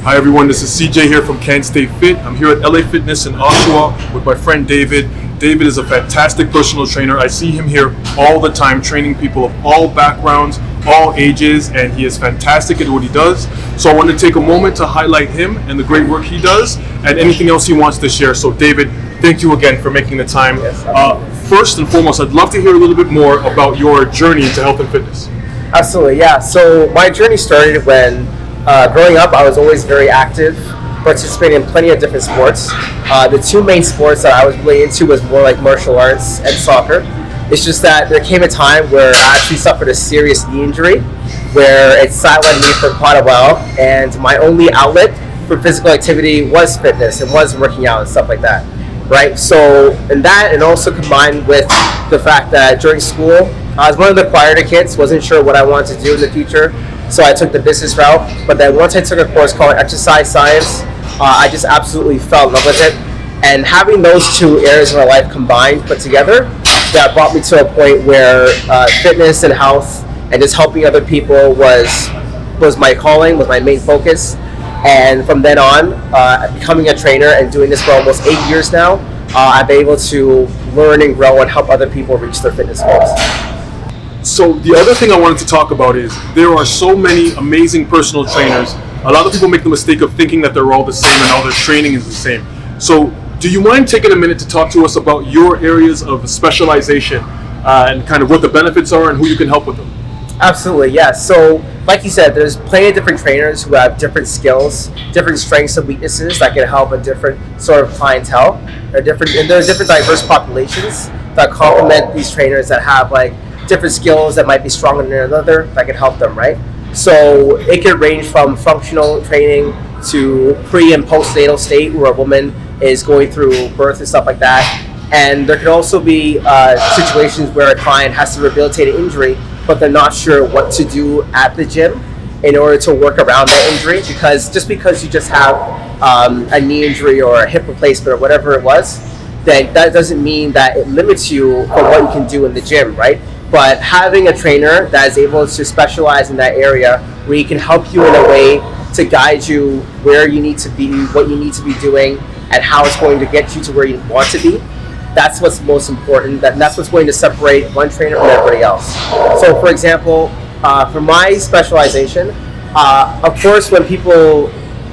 Hi everyone, this is CJ here from CanStayFit. I'm here at LA Fitness in Oshawa with my friend David. David is a fantastic personal trainer. I see him here all the time training people of all backgrounds, all ages, and he is fantastic at what he does. So I want to take a moment to highlight him and the great work he does and anything else he wants to share. So David, thank you again for making the time. First and foremost, I'd love to hear a little bit more about your journey into health and fitness. Absolutely, yeah. So my journey started when growing up, I was always very active, participating in plenty of different sports. The two main sports that I was really into was more like martial arts and soccer. It's just that there came a time where I actually suffered a serious knee injury where it sidelined me for quite a while, and my only outlet for physical activity was fitness and was working out and stuff like that, right? So, and that, and also combined with the fact that during school, I was one of the quieter kids, wasn't sure what I wanted to do in the future. So I took the business route, but then once I took a course called exercise science, I just absolutely fell in love with it. And having those two areas of my life combined, put together, that brought me to a point where fitness and health and just helping other people was my calling, was my main focus. And from then on, becoming a trainer and doing this for almost 8 years now, I've been able to learn and grow and help other people reach their fitness goals. So the other thing I wanted to talk about is there are so many amazing personal trainers. A lot of people make the mistake of thinking that they're all the same and all their training is the same. So do you mind taking a minute to talk to us about your areas of specialization and kind of what the benefits are and who you can help with them? Absolutely, yeah. So like you said, there's plenty of different trainers who have different skills, different strengths and weaknesses that can help a different sort of clientele. And there's different diverse populations that complement these trainers that have like different skills that might be stronger than another that can help them, right? So it can range from functional training to pre and postnatal state where a woman is going through birth and stuff like that. And there can also be situations where a client has to rehabilitate an injury, but they're not sure what to do at the gym in order to work around that injury, because just because you just have a knee injury or a hip replacement or whatever it was, then that doesn't mean that it limits you for what you can do in the gym, right? But having a trainer that is able to specialize in that area where he can help you in a way to guide you where you need to be, what you need to be doing, and how it's going to get you to where you want to be, that's what's most important. That's what's going to separate one trainer from everybody else. So for example, for my specialization, of course when people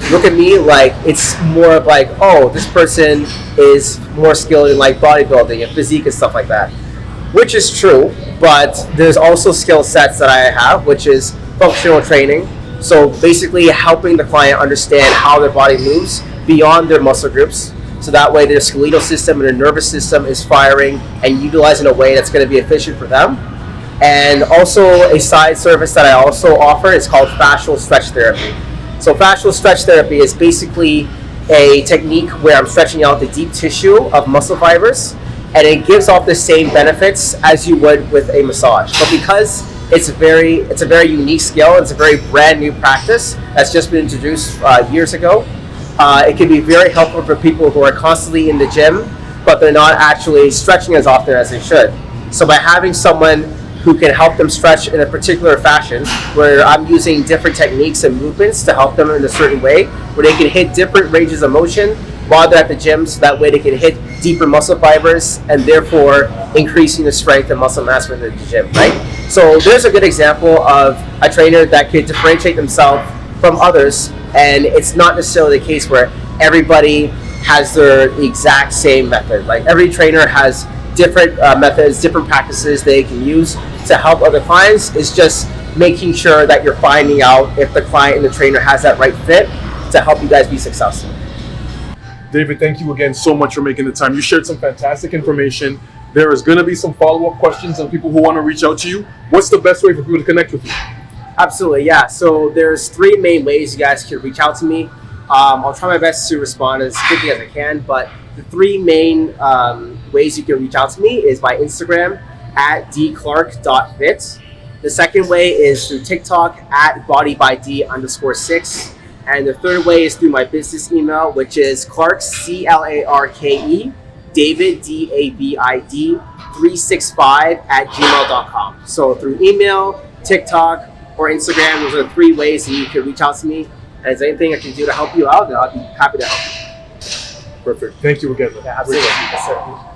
look at me, like it's more of like, oh, this person is more skilled in like bodybuilding and physique and stuff like that, which is true. But there's also skill sets that I have, which is functional training. So basically helping the client understand how their body moves beyond their muscle groups. So that way their skeletal system and their nervous system is firing and utilized in a way that's going to be efficient for them. And also a side service that I also offer is called fascial stretch therapy. So fascial stretch therapy is basically a technique where I'm stretching out the deep tissue of muscle fibers, and it gives off the same benefits as you would with a massage. But because it's a very unique skill, it's a very brand new practice that's just been introduced years ago, it can be very helpful for people who are constantly in the gym, but they're not actually stretching as often as they should. So by having someone who can help them stretch in a particular fashion, where I'm using different techniques and movements to help them in a certain way, where they can hit different ranges of motion while they're at the gym, so that way they can hit deeper muscle fibers and therefore increasing the strength and muscle mass within the gym, right? So there's a good example of a trainer that could differentiate themselves from others, and it's not necessarily the case where everybody has their exact same method. Like every trainer has different methods, different practices they can use to help other clients. It's just making sure that you're finding out if the client and the trainer has that right fit to help you guys be successful. David, thank you again so much for making the time. You shared some fantastic information. There is going to be some follow-up questions on people who want to reach out to you. What's the best way for people to connect with you? Absolutely, yeah. So there's 3 main ways you guys can reach out to me. I'll try my best to respond as quickly as I can, but the 3 main ways you can reach out to me is by Instagram at dclarke.fit. The second way is through TikTok at bodybyd_6. And the third way is through my business email, which is Clarke, CLARKE, David, DAVID, 365 at gmail.com. So through email, TikTok, or Instagram, those are the 3 ways that you can reach out to me. And is there anything I can do to help you out, then I'll be happy to help you. Perfect. Thank you again. Yeah, absolutely. Yes, sir.